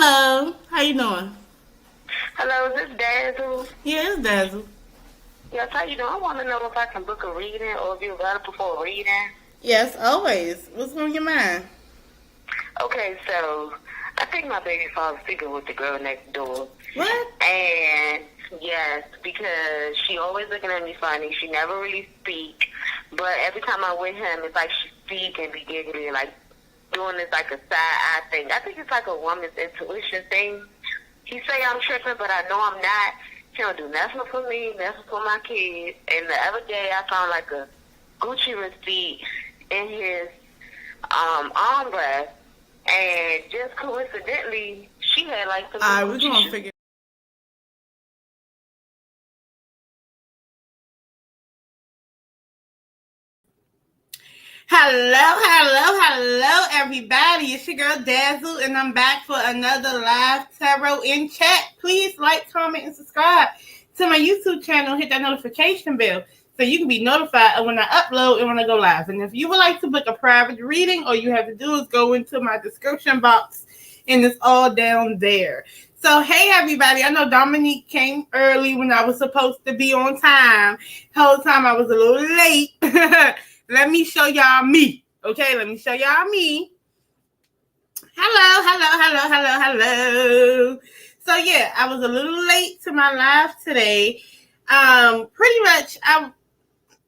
Hello. How you doing? Hello, is this Dazzle? Yeah, it's Dazzle. Yes, how you doing? I want to know if I can book a reading or if you're available for a reading. Yes, always. What's on your mind? Okay, so I think my baby father's sleeping with the girl next door. What? And yes, because she always looking at me funny. She never really speak. But every time I'm with him, it's like she speak and be giggling, like doing this like a side eye thing. I think it's like a woman's intuition thing. He say I'm tripping, but I know I'm not. She don't do nothing for me, nothing for my kids. And the other day, I found like a Gucci receipt in his armrest, and just coincidentally, she had like some Alright, we're Gucci gonna shoes. figure. Hello, everybody. It's your girl Dazzle, and I'm back for another live tarot in chat. Please like, comment, and subscribe to my YouTube channel. Hit that notification bell so you can be notified of when I upload and when I go live. And if you would like to book a private reading, all you have to do is go into my description box, and it's all down there. So, hey, everybody. I know Dominique came early when I was supposed to be on time. The whole time I was a little late. Let me show y'all me. Okay, let me show y'all me. Hello. So yeah, I was a little late to my live today. Pretty much it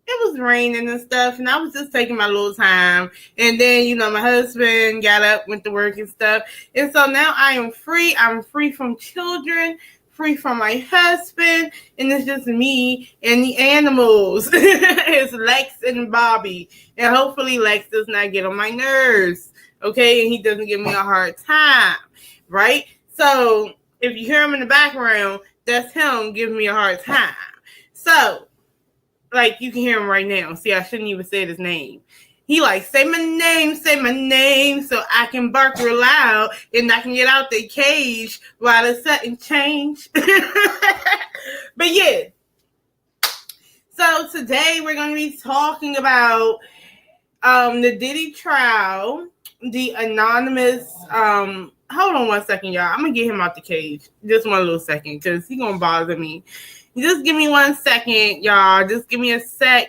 was raining and stuff, and I was just taking my little time. And then, my husband got up, went to work and stuff. And so now I am free. I'm free from children, free from my husband, and it's just me and the animals. It's Lex and Bobby. And hopefully Lex does not get on my nerves, okay? And he doesn't give me a hard time, right? So if you hear him in the background, that's him giving me a hard time. So, like, you can hear him right now. See, I shouldn't even say his name. He like, say my name, so I can bark real loud and I can get out the cage while the setting change. But yeah. So today we're going to be talking about the Diddy trial, the anonymous, hold on one second, y'all. I'm going to get him out the cage. Just one little second, because he's going to bother me. Just give me 1 second, y'all. Just give me a sec.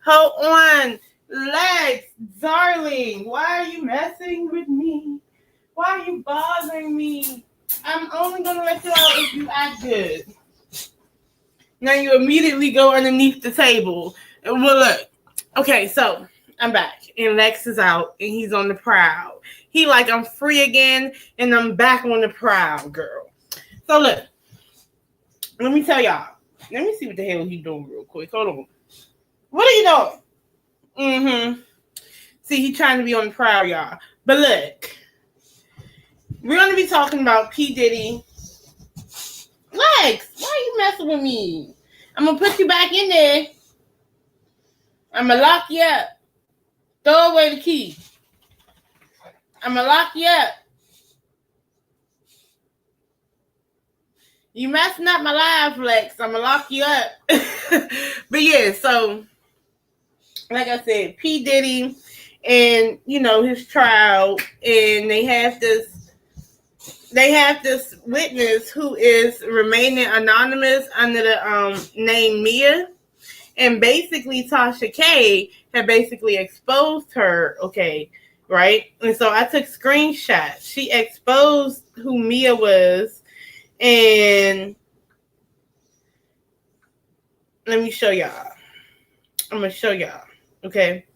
Hold on. Lex, darling, why are you messing with me? Why are you bothering me? I'm only going to let you out if you act good. Now you immediately go underneath the table. Well, look. Okay, so I'm back. And Lex is out. And he's on the prowl. He like, I'm free again. And I'm back on the prowl, girl. So look. Let me tell y'all. Let me see what the hell he's doing real quick. Hold on. What are you doing? See, he's trying to be on the prowl, y'all. But look. We're going to be talking about P. Diddy. Lex, why are you messing with me? I'm going to put you back in there. I'm going to lock you up. Throw away the key. I'm going to lock you up. You messing up my life, Lex. I'm going to lock you up. But yeah, so, like I said, P. Diddy and, his trial. And they have this witness who is remaining anonymous under the name Mia. And basically, Tasha K had basically exposed her, okay, right? And so I took screenshots. She exposed who Mia was. And let me show y'all. I'm going to show y'all. Okay.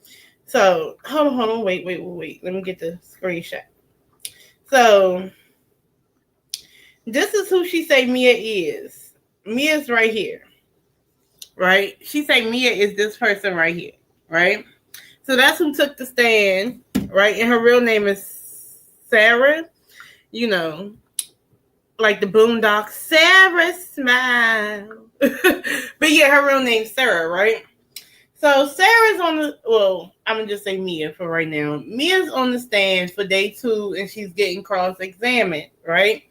So, hold on. Wait. Let me get the screenshot. So, this is who she say Mia is. Mia's right here. Right? She say Mia is this person right here. Right? So, that's who took the stand. Right? And her real name is Sarah. Like the Boondocks, Sarah Smile. But yeah, her real name's Sarah, right? So Sarah's on the, I'm going to just say Mia for right now. Mia's on the stand for day 2, and she's getting cross-examined, right?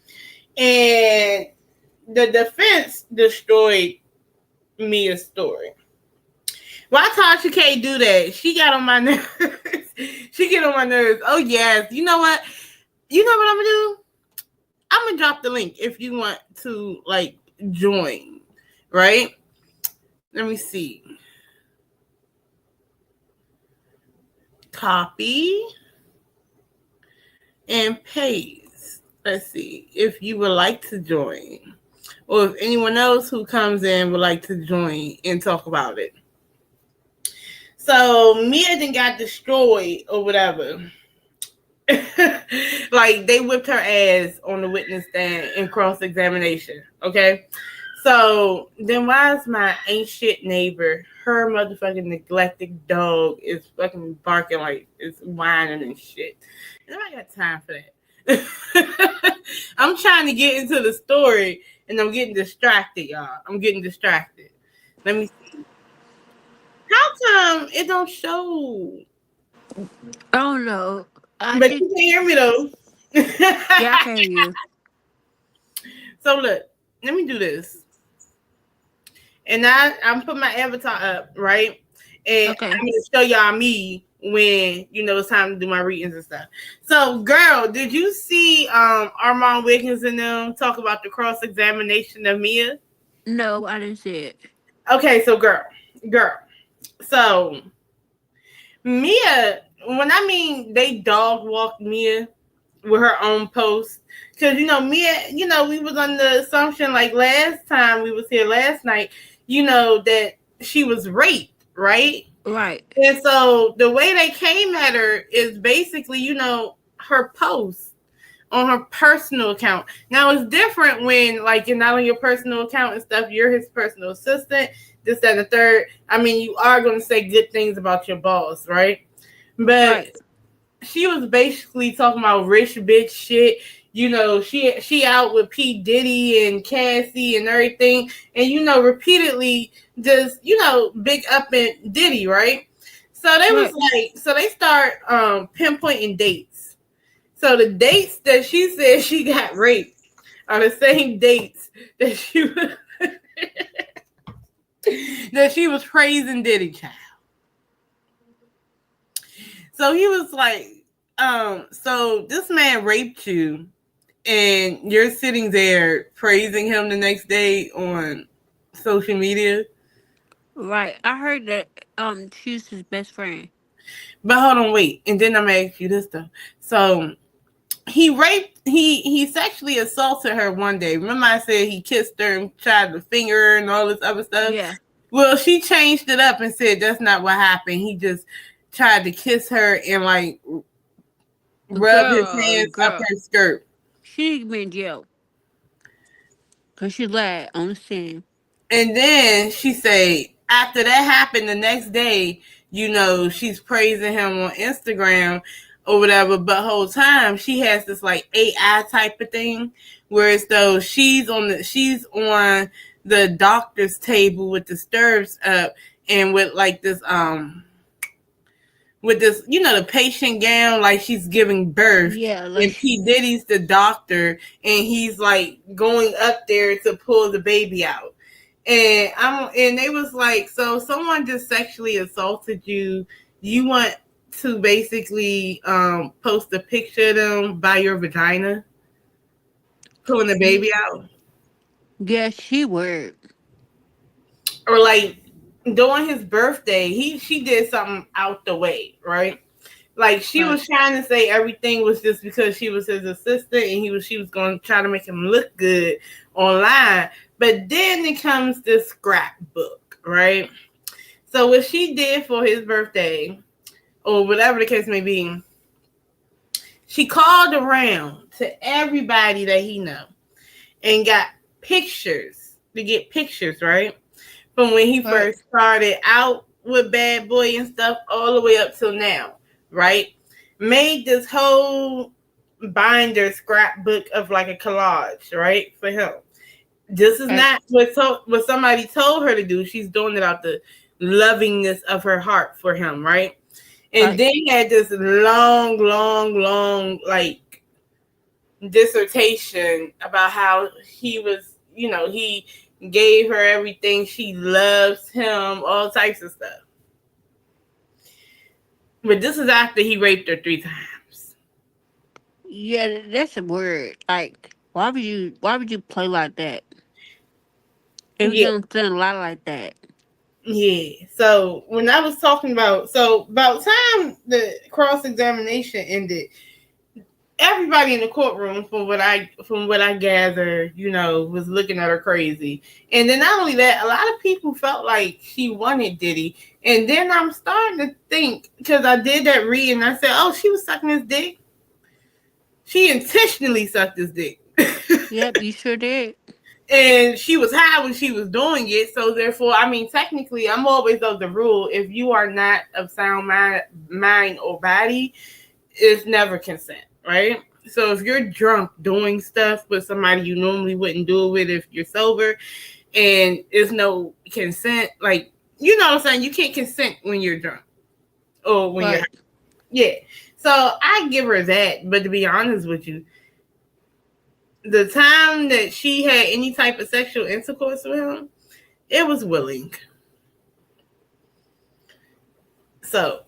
And the defense destroyed Mia's story. Why Tasha K do that? She got on my nerves. She get on my nerves. Oh, yes. You know what? You know what I'm gonna do? I'm gonna drop the link if you want to like join, right? Let me see. Copy and paste. Let's see if you would like to join, or if anyone else who comes in would like to join and talk about it. So Mia then got destroyed or whatever. Like they whipped her ass on the witness stand in cross examination. Okay. So then why is my ain't shit neighbor, her motherfucking neglected dog is fucking barking like it's whining and shit. And I got time for that. I'm trying to get into the story and I'm getting distracted, y'all. I'm getting distracted. Let me see. How come it don't show? I don't know. I But you think can hear me though. yeah, I can hear you. So look, let me do this. And I'm putting my avatar up, right? And Okay. I'm gonna show y'all me when it's time to do my readings and stuff. So, girl, did you see Armand Wiggins and them talk about the cross examination of Mia? No, I didn't see it. Okay, so girl. So Mia, when I mean they dog walked Mia with her own post, because Mia, we was on the assumption like last time we was here last night, that she was raped, right? Right. And so the way they came at her is basically, her post on her personal account. Now it's different when like you're not on your personal account and stuff, you're his personal assistant, this, that, and the third. I mean, you are going to say good things about your boss, right? But Right. she was basically talking about rich bitch shit. She out with P. Diddy and Cassie and everything. And, repeatedly just, big up in Diddy, right? So they was Right. like, so they start pinpointing dates. So the dates that she said she got raped are the same dates that she was that she was praising Diddy, child. So he was like, so this man raped you and you're sitting there praising him the next day on social media. Right. I heard that she's his best friend. But hold on, wait. And then I'm gonna ask you this though. So he sexually assaulted her one day. Remember I said he kissed her and tried to finger her and all this other stuff? Yeah. Well, she changed it up and said that's not what happened. He just tried to kiss her and like rub his hands up Girl. her skirt. She need to be in jail. Cause she lied on the stand. And then she said after that happened the next day, she's praising him on Instagram or whatever, but whole time she has this like AI type of thing where it's though she's on the doctor's table with the stirrups up and with like this with this, the patient gown, like she's giving birth. Yeah, And like P. Diddy's the doctor, and he's like going up there to pull the baby out. And they was like, so someone just sexually assaulted you. You want to basically post a picture of them by your vagina, pulling the baby out, yeah, she word. or like during his birthday, she did something out the way, right? Like she Right. was trying to say everything was just because she was his assistant and she was going to try to make him look good online. But then it comes this scrapbook, right? So what she did for his birthday, or whatever the case may be, she called around to everybody that he know and got pictures to get pictures, right? From when he Right. first started out with Bad Boy and stuff all the way up till now, right? Made this whole binder scrapbook of like a collage, right? For him. This is Right. not what somebody told her to do. She's doing it out the lovingness of her heart for him, right? And Right. they had this long, like dissertation about how he was, he gave her everything. She loves him, all types of stuff. But this is after he raped her 3 times. Yeah, that's a word. Like, why would you play like that? If you Yeah, don't stand a lot like that. yeah. So when I was talking about, so about time the cross examination ended, everybody in the courtroom, from what I gather, was looking at her crazy. And then not only that, a lot of people felt like she wanted Diddy. And then I'm starting to think, because I did that read and I said, oh, she was sucking his dick. She intentionally sucked his dick. Yep, you sure did. And she was high when she was doing it. So therefore, I mean, technically, I'm always of the rule: if you are not of sound mind or body, it's never consent, right? So if you're drunk doing stuff with somebody you normally wouldn't do it with if you're sober, and there's no consent, like, you know what I'm saying, you can't consent when you're drunk or when you're high. Right. Yeah. So I give her that, but to be honest with you, the time that she had any type of sexual intercourse with him, it was willing. So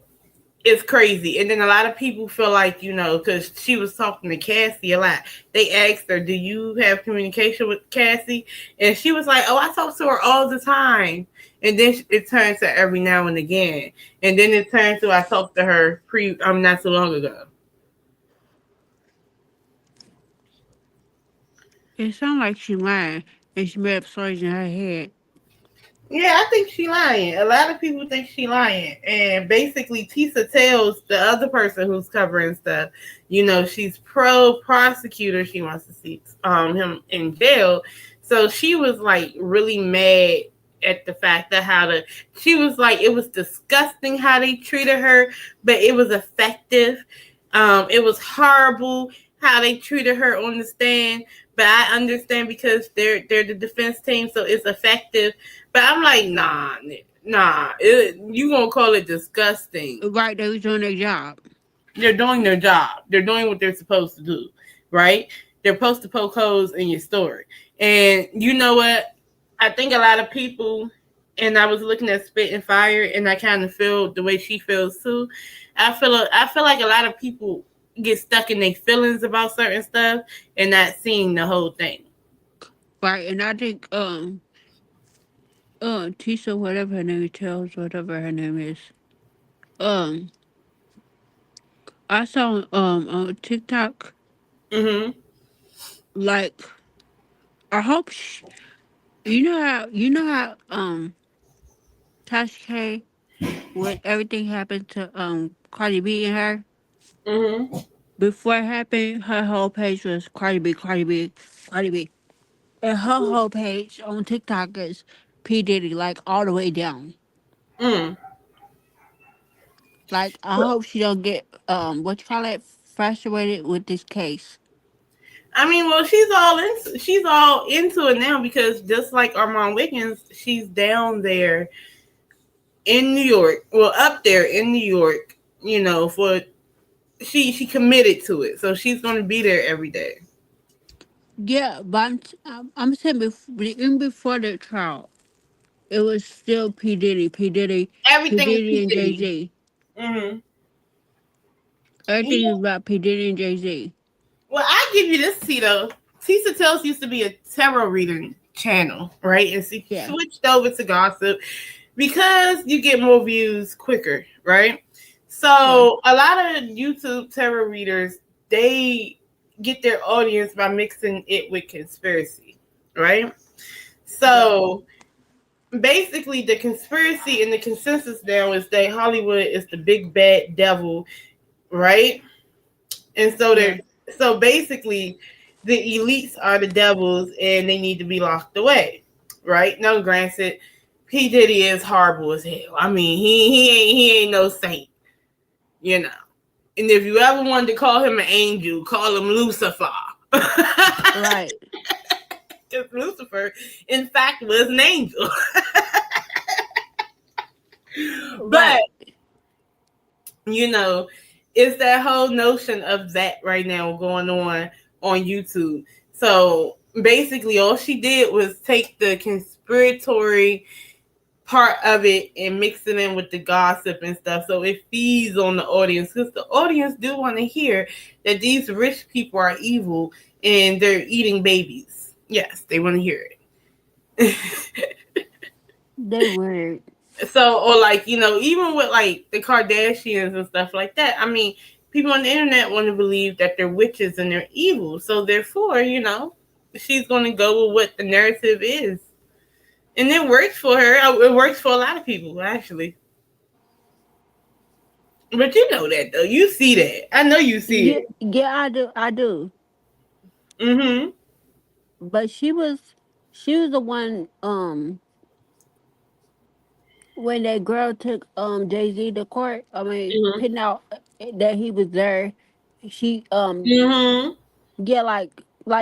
it's crazy. And then a lot of people feel like, because she was talking to Cassie a lot. They asked her, do you have communication with Cassie? And she was like, oh, I talk to her all the time. And then it turned to every now and again. And then it turned to I talked to her not so long ago. It sounds like she lying and she made up stories in her head. Yeah, I think she lying. A lot of people think she lying. And basically Tisa tells the other person who's covering stuff, she's pro prosecutor. She wants to see him in jail. So she was like really mad at the fact that she was like, it was disgusting how they treated her, but it was effective. It was horrible how they treated her on the stand, but I understand because they're the defense team, so it's effective. But I'm like, nah, you gonna call it disgusting? Right, they was doing their job. They're doing their job. They're doing what they're supposed to do, right? They're supposed to poke holes in your story. And you know what? I think a lot of people, and I was looking at Spit and Fire, and I kind of feel the way she feels too. I feel like a lot of people get stuck in their feelings about certain stuff and not seeing the whole thing. Right, and I think Tisa, whatever her name is, tells whatever her name is. Um, I saw on TikTok, Mm-hmm. like, I hope you know how Tasha K, when everything happened to Cardi B and her, Mm-hmm. before it happened, her whole page was Cardi B, Cardi B, Cardi B. And her whole page on TikTok is P. Diddy, like all the way down. Mm. Like, I hope she don't get what you call it, frustrated with this case. I mean, well, she's all into it now because just like Armand Wiggins, she's down there in New York. Well, up there in New York, for she committed to it, so she's going to be there every day. Yeah, but I'm saying even before the trial, it was still P. Diddy, P. Diddy, P. Everything is Diddy and Jay PG. Z. Mm-hmm. Everything Yeah. is about P. Diddy and Jay Z. Well, I give you this, Tito. Tisa Tells used to be a tarot reading channel, right? And she Yeah, switched over to gossip because you get more views quicker, right? yeah, So a lot of YouTube tarot readers, they get their audience by mixing it with conspiracy, right? yeah, So basically the conspiracy and the consensus now is that Hollywood is the big bad devil, right? And so yeah. they're so basically the elites are the devils and they need to be locked away. Right? Now granted, P. Diddy is horrible as hell. I mean, he ain't no saint, you know. And if you ever wanted to call him an angel, call him Lucifer. Right, Because Lucifer, in fact, was an angel. But right. you know, it's that whole notion of that right now going on YouTube. So basically, all she did was take the conspiratory part of it and mix it in with the gossip and stuff. So it feeds on the audience because the audience do want to hear that these rich people are evil and they're eating babies. Yes, they want to hear it. They weird. So, or like, even with like the Kardashians and stuff like that, I mean, people on the internet want to believe that they're witches and they're evil. So, therefore, she's going to go with what the narrative is. And it works for her. It works for a lot of people, actually. But you know that, though. You see that. I know you see Yeah, it. yeah, I do. Mm But she was the one. When that girl took Jay-Z to court, I mean, hmm. putting out that he was there, she Mm hmm. yeah, like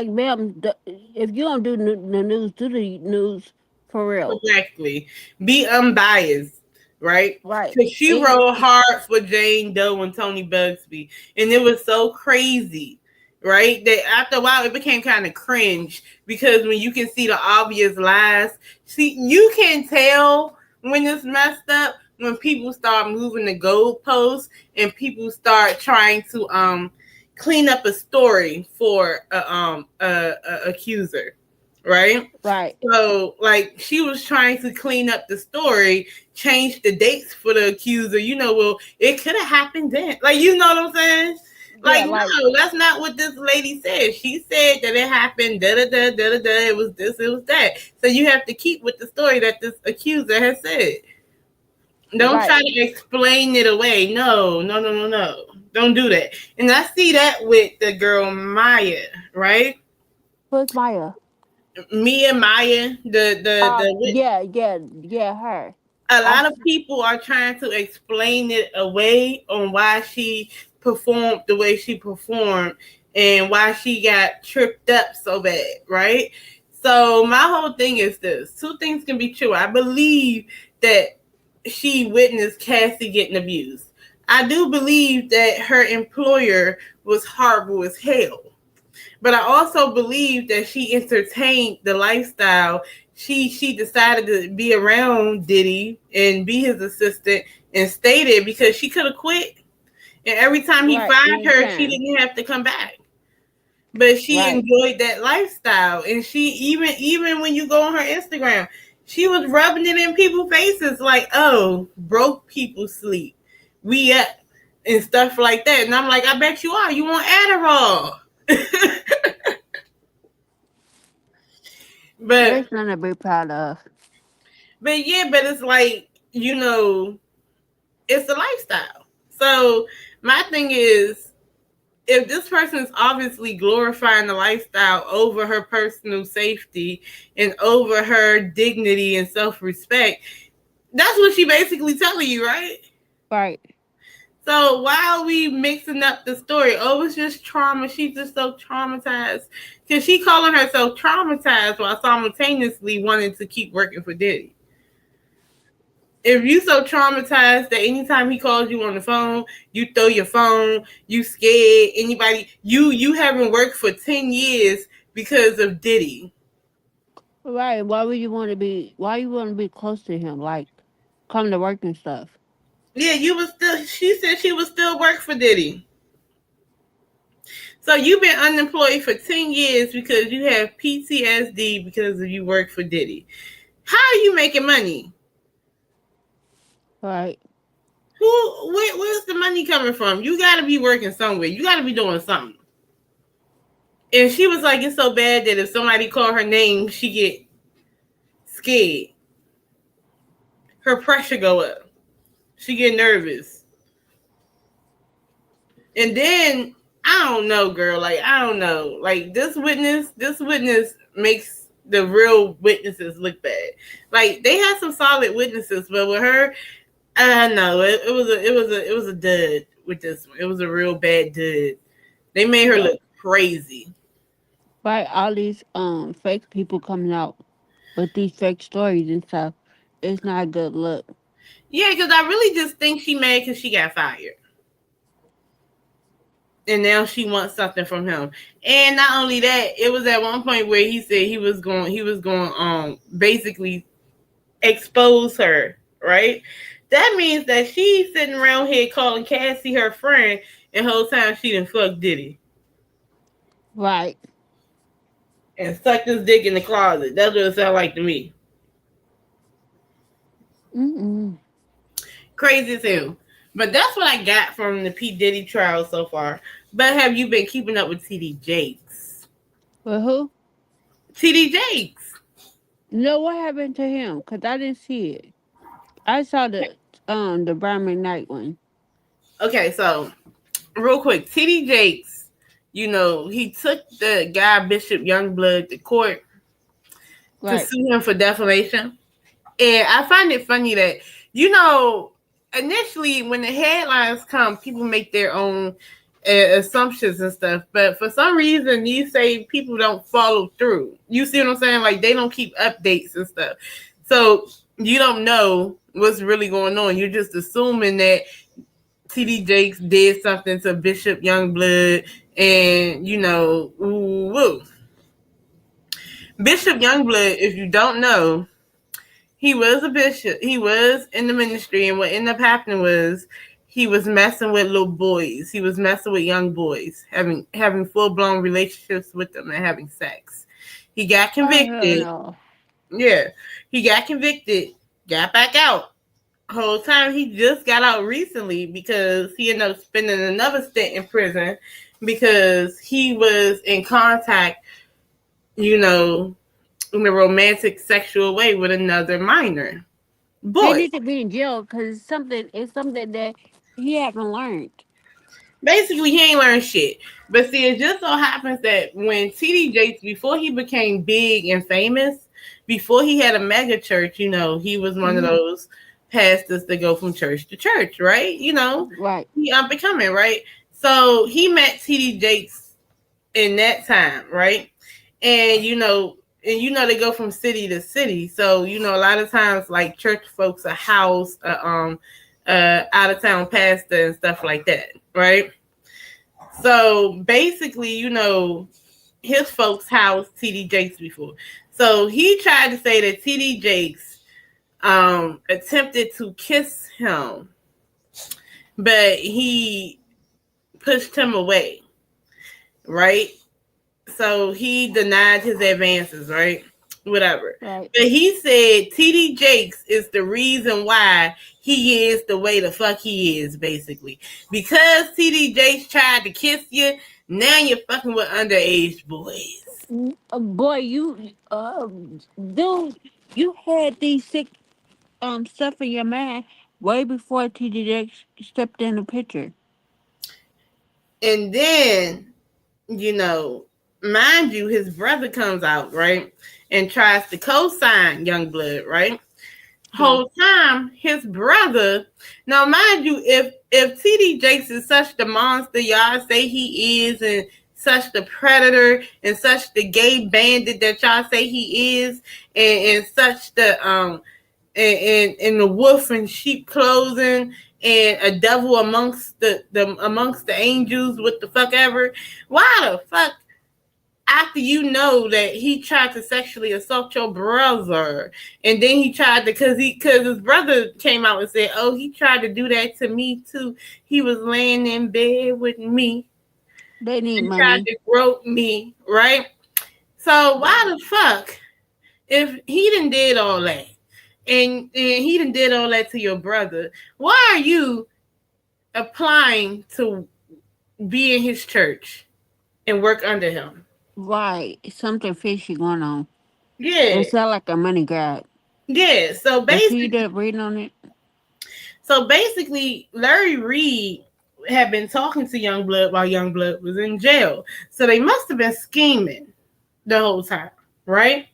ma'am, if you don't do the news, do the news for real. Exactly. Be unbiased, right? Right. Because she And rode hard for Jane Doe and Tony Bugsby. And it was so crazy, right? That after a while, it became kind of cringe because when you can see the obvious lies, see, you can tell when it's messed up when people start moving the goalposts and people start trying to clean up a story for a accuser, right? right, So, like, she was trying to clean up the story, change the dates for the accuser. Well, it could have happened then. Like, you know what I'm saying? yeah, Like, like no, that's not what this lady said. She said that it happened, da da da da da da. It was this, it was that. So you have to keep with the story that this accuser has said. Don't try right. to explain it away. No, no, no, no, no. Don't do that. And I see that with the girl Maya, right? Who's Maya? Mia Maya, the witch. Yeah, yeah, yeah, her. A I lot of people are trying to explain it away on why she performed the way she performed and why she got tripped up so bad, right? So my whole thing is this: two things can be true. I believe that she witnessed Cassie getting abused. I do believe that her employer was horrible as hell. But I also believe that she entertained the lifestyle. She decided to be around Diddy and be his assistant and stay there because she could have quit. And every time he right fired her, she anytime. didn't have to come back. But she Right, enjoyed that lifestyle. And she even when you go on her Instagram, she was rubbing it in people's faces like, oh, broke people sleep. We up and stuff like that. And I'm like, I bet you are. You want Adderall. but there's nothing to be proud of. But yeah, but it's like, it's a lifestyle. So my thing is, if this person is obviously glorifying the lifestyle over her personal safety and over her dignity and self-respect, that's what she basically telling you, right? Right, So why are we mixing up the story? Oh, it's just trauma. She's just so traumatized. Because she calling herself traumatized while simultaneously wanting to keep working for Diddy. If you so traumatized that anytime he calls you on the phone, you throw your phone, you scared anybody, you haven't worked for 10 years because of Diddy. right. Why would you want to be? Why you want to be close to him? Like, come to work and stuff. Yeah, you was still she said she was still work for Diddy. So you've been unemployed for 10 years because you have PTSD because you work for Diddy. How are you making money? Right, Where's the money coming from? You gotta be working somewhere. You gotta be doing something. And she was like, it's so bad that if somebody called her name, she get scared. Her pressure go up. She get nervous. And then I don't know, girl. Like, I don't know. Like, this witness makes the real witnesses look bad. Like, they had some solid witnesses, but with her, I don't know. It was a dud with this one. It was a real bad dud. They made her right, look crazy. right. All these fake people coming out with these fake stories and stuff. It's not a good look. Yeah, because I really just think she mad because she got fired. And now she wants something from him. And not only that, it was at one point where he said he was going basically expose her, right? That means that she's sitting around here calling Cassie her friend, and the whole time she done fuck Diddy Right. and sucked his dick in the closet. That's what it sounds like to me. Mm-mm. Crazy as hell. But that's what I got from the P. Diddy trial so far. But have you been keeping up with TD Jakes? But who? TD Jakes. No, what happened to him? Cause I didn't see it. I saw the Brian McKnight one. Okay, so real quick, TD Jakes, he took the guy Bishop Youngblood to court to Right. sue him for defamation. And I find it funny that, initially when the headlines come, people make their own assumptions and stuff. But for some reason, you say people don't follow through. You see what I'm saying? Like they don't keep updates and stuff. So you don't know what's really going on. You're just assuming that TD Jakes did something to Bishop Youngblood, and ooh, woo. Bishop Youngblood, if you don't know, he was a bishop. He was in the ministry, and what ended up happening was he was messing with little boys. He was messing with young boys, having full blown relationships with them and having sex. He got Oh hell convicted. no. Yeah, he got convicted. Got back out. Whole time he just got out recently because he ended up spending another stint in prison because he was in contact, in a romantic sexual way with another minor He boy. needs to be in jail because it's something that he haven't learned. Basically, he ain't learned shit. But see, it just so happens that when TD Jakes, before he became big and famous, before he had a mega church, he was one of Hmm. those pastors that go from church to church, right? Right. He up and coming, right? So he met TD Jakes in that time, right? And they go from city to city. So a lot of times like church folks are house, out of town pastor and stuff like that, right? So basically, his folks housed TD Jakes before. So he tried to say that TD Jakes attempted to kiss him, but he pushed him away, right? So he denied his advances, right? Whatever. Right. But he said TD Jakes is the reason why he is the way the fuck he is, basically. Because TD Jakes tried to kiss you, now you're fucking with underage boys. Boy, dude, you had these sick stuff in your mind way before TDX stepped in the picture. And then, you know, mind you, his brother comes out, right? And tries to co-sign Youngblood, right? Yeah. Whole time, his brother. Now, mind you, if TD Jakes is such the monster y'all say he is, and such the predator, and such the gay bandit that y'all say he is, and such the and the wolf in sheep clothing, and a devil amongst the angels, what the fuck ever. Why the fuck, after you know that he tried to sexually assault your brother, and then he tried to, because his brother came out and said, oh, he tried to do that to me too. He was laying in bed with me They need and tried money. to grope me, right? So why the fuck, if he done did all that, and he done did all that to your brother, why are you applying to be in his church and work under him? Right. Something fishy going on. Yeah, It sound like a money grab. yeah. So Is he basically, that reading on it? Larry Reed had been talking to Youngblood while Youngblood was in jail. So they must have been scheming the whole time, right?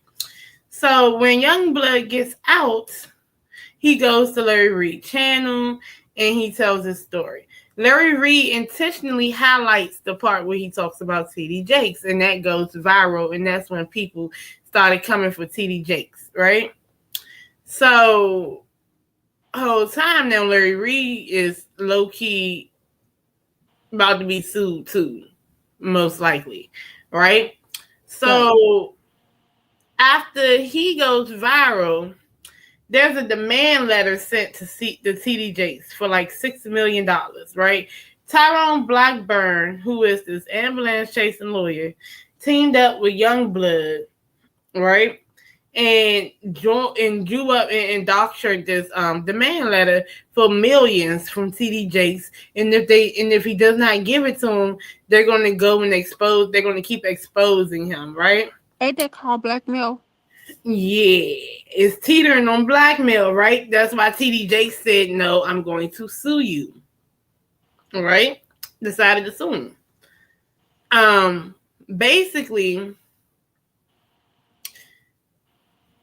So when Youngblood gets out, he goes to Larry Reed channel and he tells his story. Larry Reed intentionally highlights the part where he talks about TD Jakes, and that goes viral, and that's when people started coming for TD Jakes, right? So whole time now, Larry Reed is low key about to be sued too, most likely, right? Right. So after he goes viral, there's a demand letter sent to the TD Jakes for like $6 million, right? Tyrone Blackburn, who is this ambulance chasing lawyer, teamed up with Youngblood, right? And drew up and doctored this demand letter for millions from TD Jakes. And if he does not give it to him, they're gonna go and expose. They're gonna keep exposing him, right? Ain't that called blackmail? Yeah, it's teetering on blackmail, right? That's why TD Jakes said, "No, I'm going to sue you." All right, decided to sue him. Basically,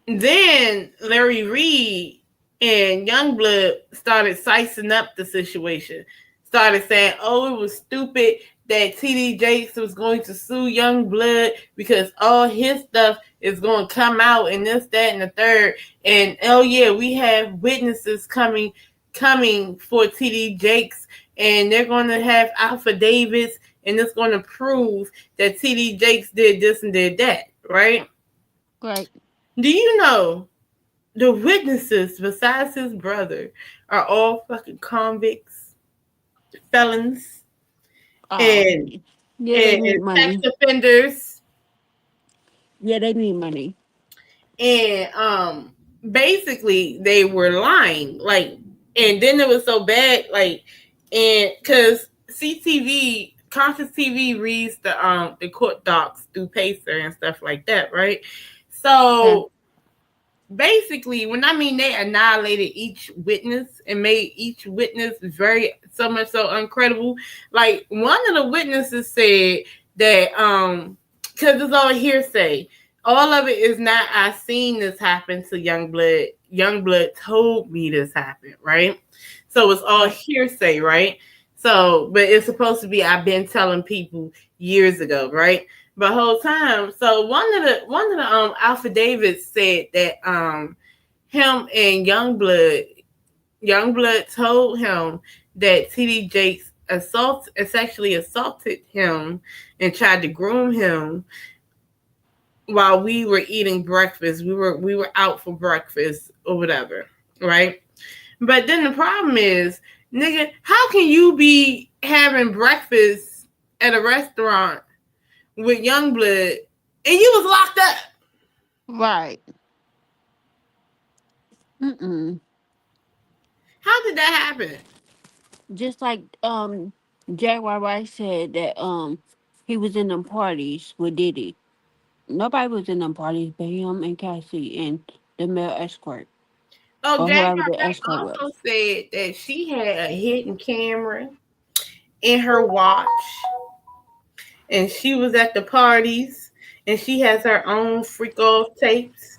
then Larry Reed and Youngblood started sizing up the situation. Started saying, "Oh, it was stupid that TD Jakes was going to sue Youngblood because all his stuff is going to come out and this, that, and the third. And oh yeah, we have witnesses coming for TD Jakes, and they're going to have affidavits, and it's going to prove that TD Jakes did this and did that, right?" Right. Do you know the witnesses besides his brother are all fucking convicts, felons, Oh, and yeah, they need and sex money. offenders, Yeah, they need money. and basically they were lying, like, and then it was so bad, like, and because CTV, Conscious TV reads the court docs through Pacer and stuff like that, right? Yeah. So basically, when I mean they annihilated each witness and made each witness very so much so uncredible. Like one of the witnesses said that because it's all hearsay. All of it is not I seen this happen to Youngblood. Youngblood told me this happened, right? So it's all Right. hearsay, right? So, but it's supposed to be I've been telling people years ago, right? But whole time, so one of the affidavits said that him and Youngblood told him that TD Jakes sexually assaulted him and tried to groom him while we were eating breakfast. We were out for breakfast or whatever, right? But then the problem is, nigga, how can you be having breakfast at a restaurant with Youngblood and you was locked up? Right. Mm-mm. How did that happen? Just like Jaguar Rice said that he was in them parties with Diddy. Nobody was in them parties but him and Cassie and the male escort Oh, or Jaguar whoever the Wright escort also was. said that she had a hidden camera in her watch and she was at the parties and she has her own freak off tapes.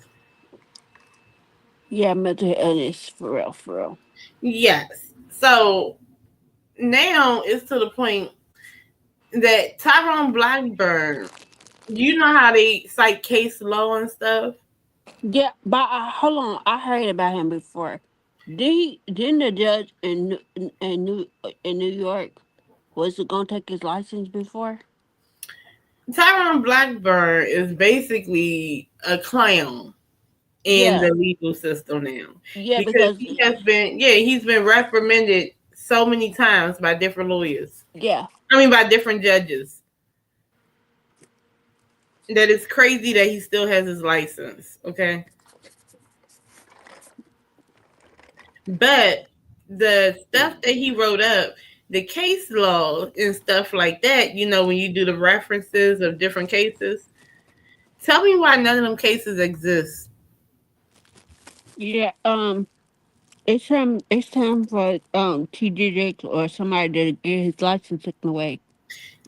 Yeah, mental illness for real, for real. Yes. So now it's to the point that Tyrone Blackburn, you know how they cite case law and stuff? Yeah, but hold on, I heard about him before. Didn't the judge in New York was it gonna take his license before? Tyrone Blackburn is basically a clown in Yeah, the legal system now yeah, because because he's been reprimanded so many times by different lawyers. yeah, I mean, by different judges. That it's crazy that he still has his license. Okay, but the stuff that he wrote up, the case law and stuff like that. When you do the references of different cases, tell me why none of them cases exist. yeah. It's time for TJ or somebody to get his license taken away.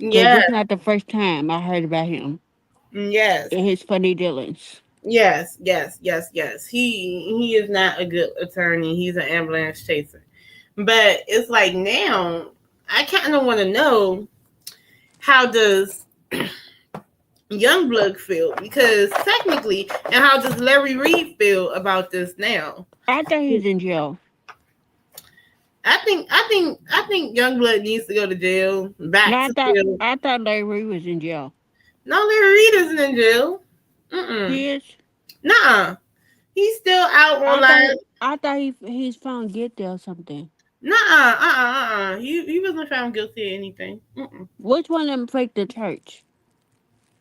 Cause Yes, it's not the first time I heard about him yes. and his funny dealings. Yes, yes, yes, yes. He is not a good attorney. He's an ambulance chaser. But it's like now I kind of want to know, how does Youngblood feel, because technically, and how does Larry Reed feel about this now? I thought he was in jail. I think Youngblood needs to go to jail, No, back I to thought jail. I thought Larry Reid was in jail. No, Larry Reed isn't in jail. Mm-mm. He is. Nuh-uh. He's still out I online. thought he's found guilty or something. Nuh-uh, He wasn't found guilty of anything. Mm-mm. Which one of them faked the church?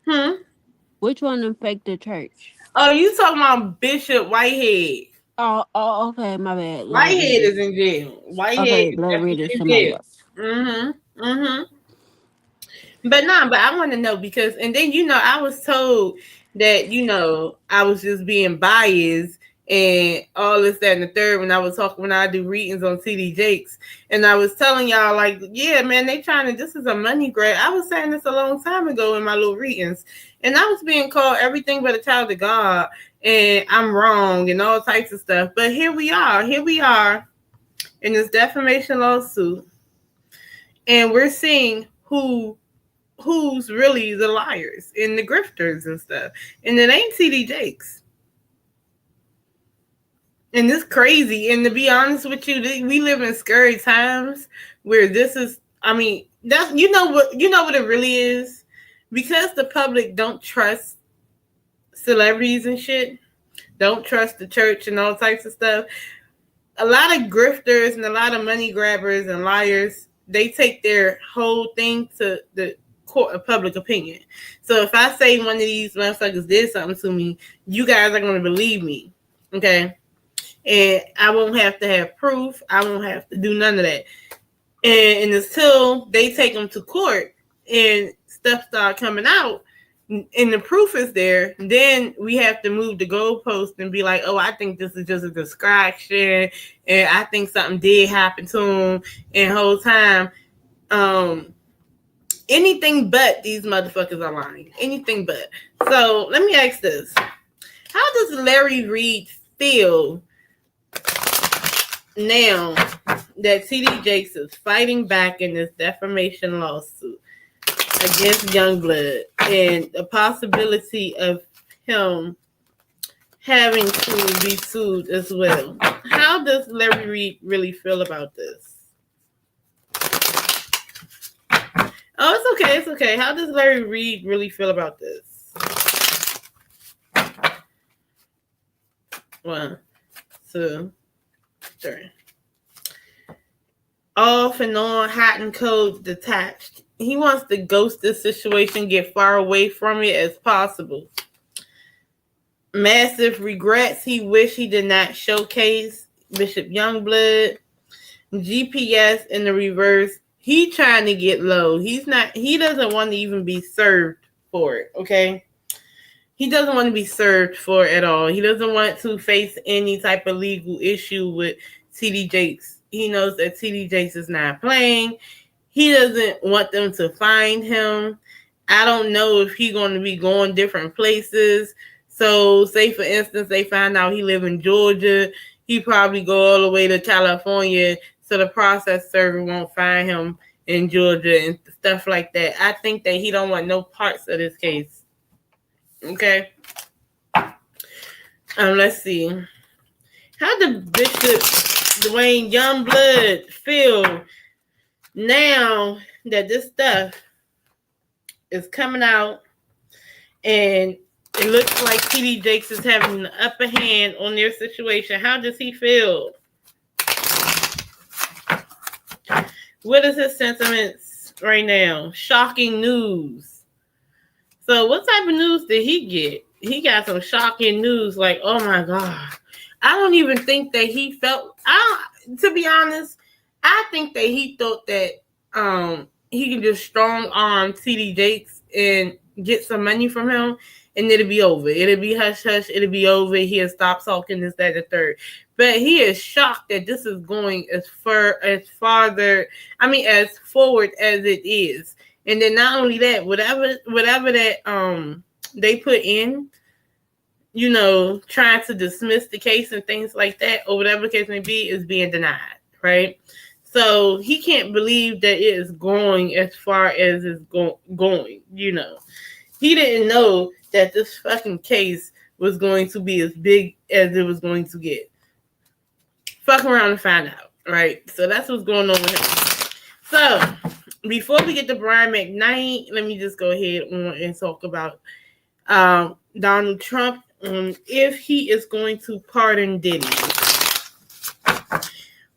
Hmm. Which one of them faked the church? Oh, you talking about Bishop Whitehead? Oh, okay, my bad. Let me read Whitehead it. is in jail. Whitehead Okay, is let me read definitely it. in Somebody jail. else. Mm-hmm. But nah, but I want to know because, and then I was told that I was just being biased and all this, that, and the third when I do readings on TD Jakes, and I was telling y'all like, yeah, man, they trying to. This is a money grab. I was saying this a long time ago in my little readings, and I was being called everything but a child of God, and I'm wrong and all types of stuff. But here we are. Here we are in this defamation lawsuit, and we're seeing who's really the liars and the grifters and stuff. And it ain't TD Jakes. And it's crazy. And to be honest with you, we live in scary times where this is, I mean, that's what it really is. Because the public don't trust celebrities and shit, don't trust the church and all types of stuff. A lot of grifters and a lot of money grabbers and liars, they take their whole thing to the court of public opinion. So if I say one of these motherfuckers did something to me, you guys are going to believe me. Okay? And I won't have to have proof. I won't have to do none of that. And until they take them to court and stuff start coming out, and the proof is there, then we have to move the goalpost and be like, oh, I think this is just a distraction, and I think something did happen to him, and whole time, anything but these motherfuckers are lying. Anything but. So let me ask this: how does Larry Reid feel now that TD Jakes is fighting back in this defamation lawsuit against Youngblood and the possibility of him having to be sued as well? How does Larry Reid really feel about this? Oh, it's okay. It's okay. How does Larry Reid really feel about this? 1, 2, 3. Off and on, hot and cold, detached. He wants to ghost this situation, get far away from it as possible. Massive regrets. He wish he did not showcase Bishop Youngblood. GPS in the reverse. He trying to get low. He doesn't want to even be served for it, okay? He doesn't want to be served for it at all. He doesn't want to face any type of legal issue with TD Jakes. He knows that TD Jakes is not playing. He doesn't want them to find him. I don't know if he's going to be going different places. So, say for instance, they find out he live in Georgia. He probably go all the way to California, so the process server won't find him in Georgia and stuff like that. I think that he don't want no parts of this case. Okay. Let's see. How did Bishop Dwayne Youngblood feel now that this stuff is coming out and it looks like TD Jakes is having the upper hand on their situation? How does he feel? What is his sentiments right now? Shocking news. So what type of news did he get? He got some shocking news like, oh my God. I don't even think that he felt, to be honest, I think that he thought that he could just strong arm TD Jakes and get some money from him and it'll be over. It'll be hush hush. It'll be over. He'll stop talking this, that, the third. But he is shocked that this is going as forward as it is. And then not only that, whatever that they put in, trying to dismiss the case and things like that, or whatever the case may be, is being denied, right? So he can't believe that it is going as far as it's going. He didn't know that this fucking case was going to be as big as it was going to get. Fuck around and find out, right? So that's what's going on with him. So before we get to Brian Mcknight, let me just go ahead and talk about Donald Trump if he is going to pardon Diddy.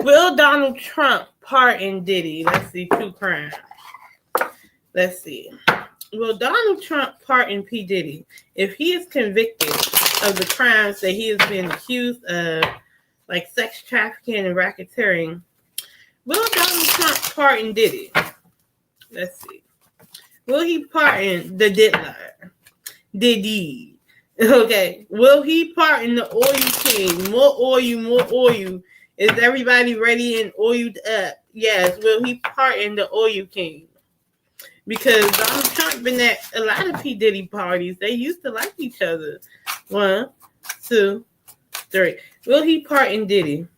Will Donald Trump pardon Diddy? Let's see, 2 crimes. Let's see. Will Donald Trump pardon P. Diddy if he is convicted of the crimes that he has been accused of, like sex trafficking and racketeering? Will Donald Trump pardon Diddy? Let's see. Will he pardon the diddler? Diddy. Okay. Will he pardon the oil king? More oil, more oil. Is everybody ready and oiled up? Yes. Will he pardon the oil king? Because Donald Trump been at a lot of P. Diddy parties. They used to like each other. 1, 2, 3. Will he pardon Diddy?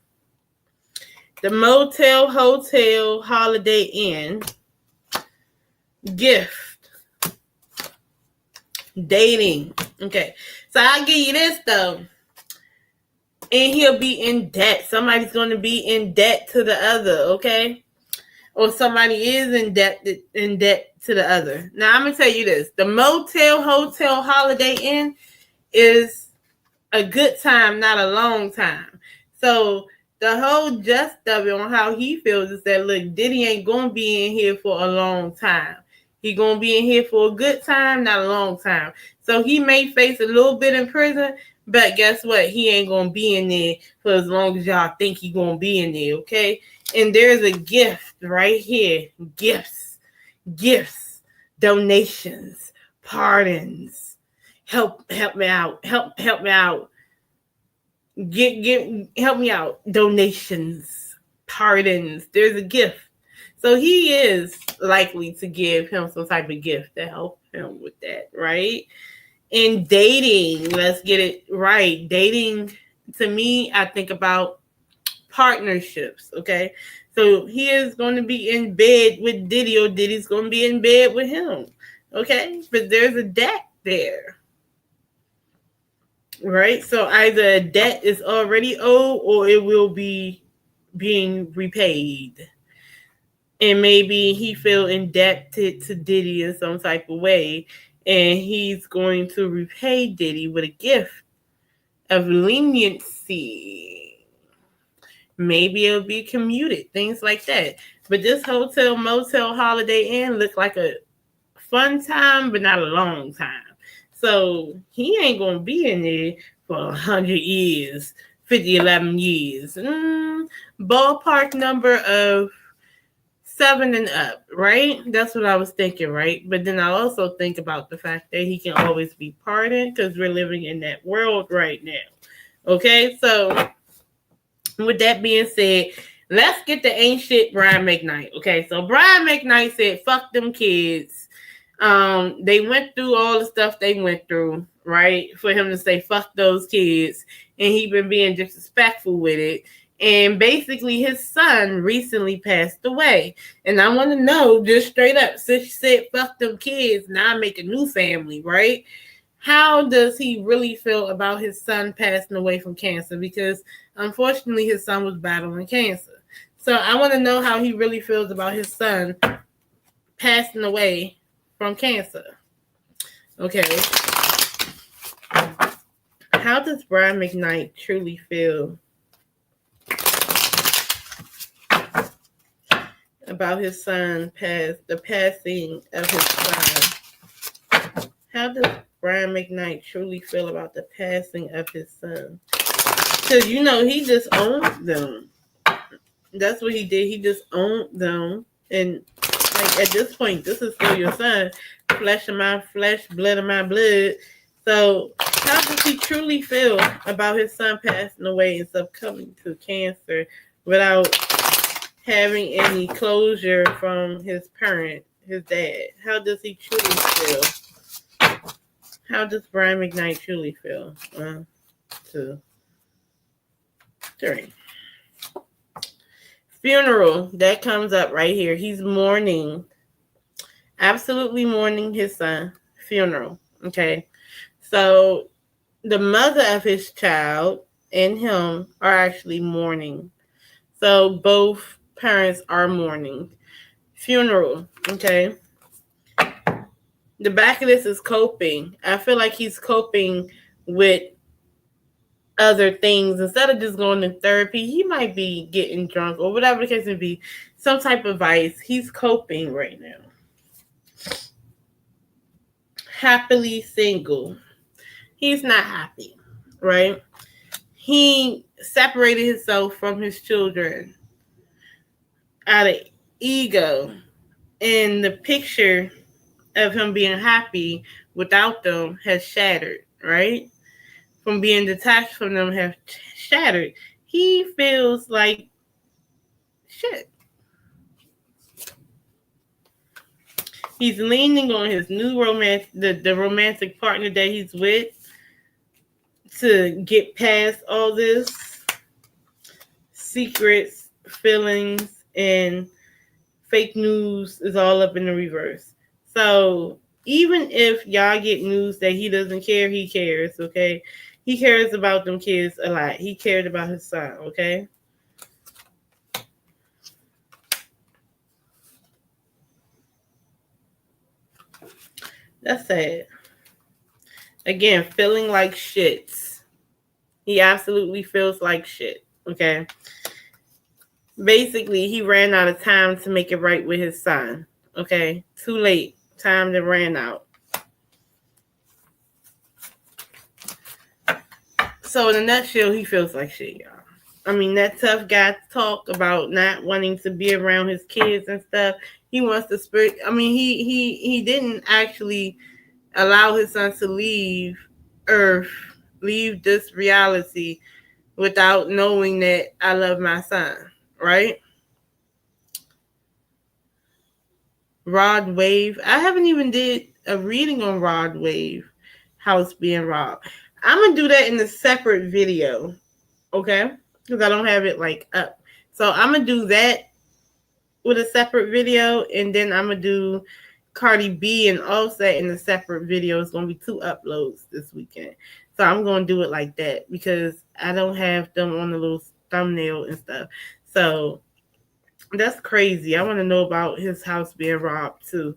The motel, hotel, Holiday Inn, gift, dating. Okay, so I'll give you this though. And he'll be in debt. Somebody's going to be in debt to the other, okay? Or somebody is in debt to the other. Now, I'm going to tell you this. The motel, hotel, Holiday Inn is a good time, not a long time. So the whole gist of it on how he feels is that, look, Diddy ain't going to be in here for a long time. He going to be in here for a good time, not a long time. So he may face a little bit in prison, but guess what? He ain't going to be in there for as long as y'all think he going to be in there, okay? And there's a gift right here. Gifts, donations, pardons. Help me out. Help me out. Help me out. Donations, pardons. There's a gift. So he is likely to give him some type of gift to help him with that, right? In dating, let's get it right. Dating, to me, I think about partnerships, okay? So he is going to be in bed with Diddy, or Diddy's going to be in bed with him, okay? But there's a debt there, right? So either a debt is already owed or it will be being repaid. And maybe he feel indebted to Diddy in some type of way, and he's going to repay Diddy with a gift of leniency. Maybe it'll be commuted, things like that. But this hotel, motel, Holiday Inn look like a fun time, but not a long time. So he ain't going to be in there for 100 years, 50, 11 years. Ballpark number of 7 and up, right? That's what I was thinking, right? But then I also think about the fact that he can always be pardoned because we're living in that world right now. Okay, so with that being said, let's get the ain't shit Brian Mcknight. Okay, so Brian Mcknight said, fuck them kids. They went through all the stuff they went through, right? For him to say, fuck those kids. And he been being disrespectful with it. And basically, his son recently passed away. And I want to know, just straight up, since you said, fuck them kids, now I make a new family, right? How does he really feel about his son passing away from cancer? Because, unfortunately, his son was battling cancer. So I want to know how he really feels about his son passing away from cancer. Okay. How does Brian Mcknight truly feel about his son the passing of his son? How does Brian Mcknight truly feel about the passing of his son? Because, he just owned them. That's what he did. He just owned them. And, at this point, this is still your son. Flesh of my flesh, blood of my blood. So, how does he truly feel about his son passing away and succumbing to cancer without having any closure from his parent, his dad? How does he truly feel? How does Brian Mcknight truly feel? 1, 2, 3. Funeral, that comes up right here. He's mourning, absolutely mourning his son. Funeral, okay? So the mother of his child and him are actually mourning. So both parents are mourning. Funeral, okay? The back of this is coping. I feel like he's coping with other things. Instead of just going to therapy, he might be getting drunk or whatever the case may be. Some type of vice. He's coping right now. Happily single. He's not happy, right? He separated himself from his children out of ego. And the picture of him being happy without them has shattered, right? From being detached from them have shattered. He feels like shit. He's leaning on his new romance, the romantic partner that he's with, to get past all this secrets, feelings, and fake news is all up in the reverse. So even if y'all get news that he doesn't care, he cares, okay? He cares about them kids a lot. He cared about his son, okay? That's sad. Again, feeling like shit. He absolutely feels like shit, okay? Basically, he ran out of time to make it right with his son, okay? Too late. Time that ran out. So in a nutshell, he feels like shit, y'all. I mean, that tough guy talk about not wanting to be around his kids and stuff. He wants to spirit. I mean, he didn't actually allow his son to leave Earth, leave this reality without knowing that I love my son, right? Rod Wave. I haven't even did a reading on Rod Wave, house being robbed. I'm gonna do that in a separate video, okay? Because I don't have it like up. So I'm gonna do that with a separate video, and then I'm gonna do Cardi B and Offset in a separate video. It's gonna be 2 uploads this weekend. So I'm gonna do it like that because I don't have them on the little thumbnail and stuff. So that's crazy. I want to know about his house being robbed too.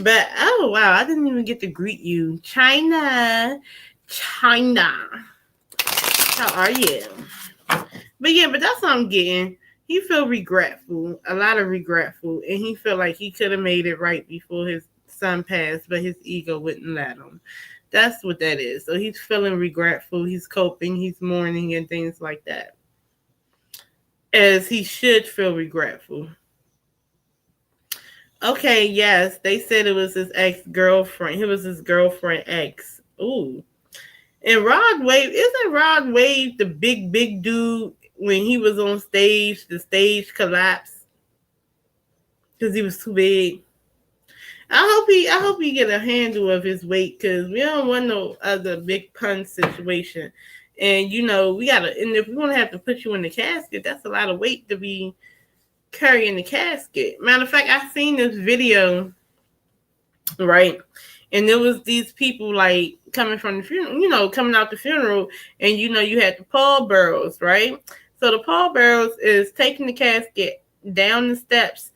But oh wow, I didn't even get to greet you. China. How are you? But yeah, but that's what I'm getting. He feel regretful, a lot of regretful, and he felt like he could have made it right before his son passed, but his ego wouldn't let him. That's what that is. So he's feeling regretful, he's coping, he's mourning and things like that. As he should feel regretful. Okay, yes, they said it was his ex-girlfriend. It was his girlfriend ex. Ooh. And Rod Wave, isn't Rod Wave the big dude when he was on stage? The stage collapsed because he was too big. I hope he get a handle of his weight because we don't want no other big pun situation. And you know, we gotta, and if we want to have to put you in the casket, that's a lot of weight to be carrying the casket. Matter of fact, I seen this video, right? And there was these people like coming from the funeral, you know, coming out the funeral, and you know, you had the pallbearers, right? So the pallbearers is taking the casket down the steps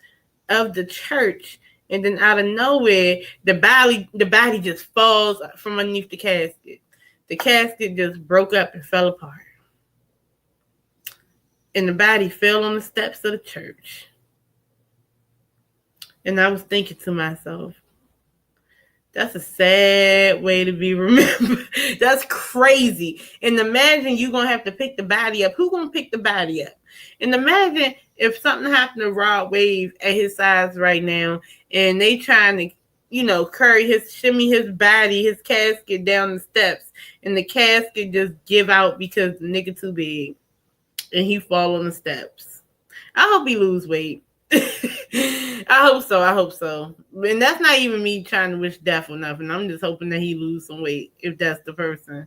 of the church, and then out of nowhere, the body just falls from underneath the casket. The casket just broke up and fell apart. And the body fell on the steps of the church. And I was thinking to myself, that's a sad way to be remembered. That's crazy. And imagine you're going to have to pick the body up. Who's going to pick the body up? And imagine if something happened to Rod Wave at his size right now, and they trying to, you know, shimmy his body, his casket down the steps, and the casket just give out because the nigga too big, and he fall on the steps. I hope he lose weight. I hope so. And that's not even me trying to wish death or nothing. I'm just hoping that he lose some weight if that's the person.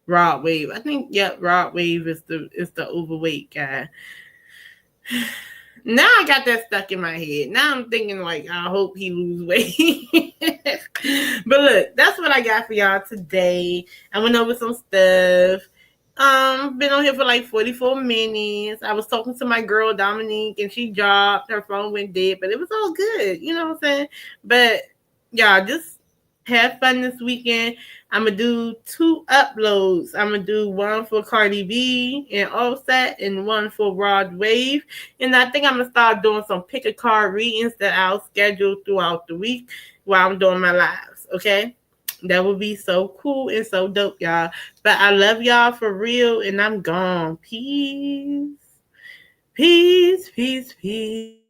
Rod Wave. I think, yep, Rod Wave is the overweight guy. Now I got that stuck in my head. Now I'm thinking like, I hope he lose weight. But look, that's what I got for y'all today. I went over some stuff. Been on here for like 44 minutes. I was talking to my girl Dominique, and she dropped, her phone went dead, but it was all good. You know what I'm saying? But y'all, just have fun this weekend. I'm gonna do 2 uploads. I'm gonna do one for Cardi B and Offset, and one for Rod Wave. And I think I'm gonna start doing some pick a card readings that I'll schedule throughout the week while I'm doing my lives. Okay, that would be so cool and so dope, y'all. But I love y'all for real, and I'm gone. Peace, peace, peace, peace.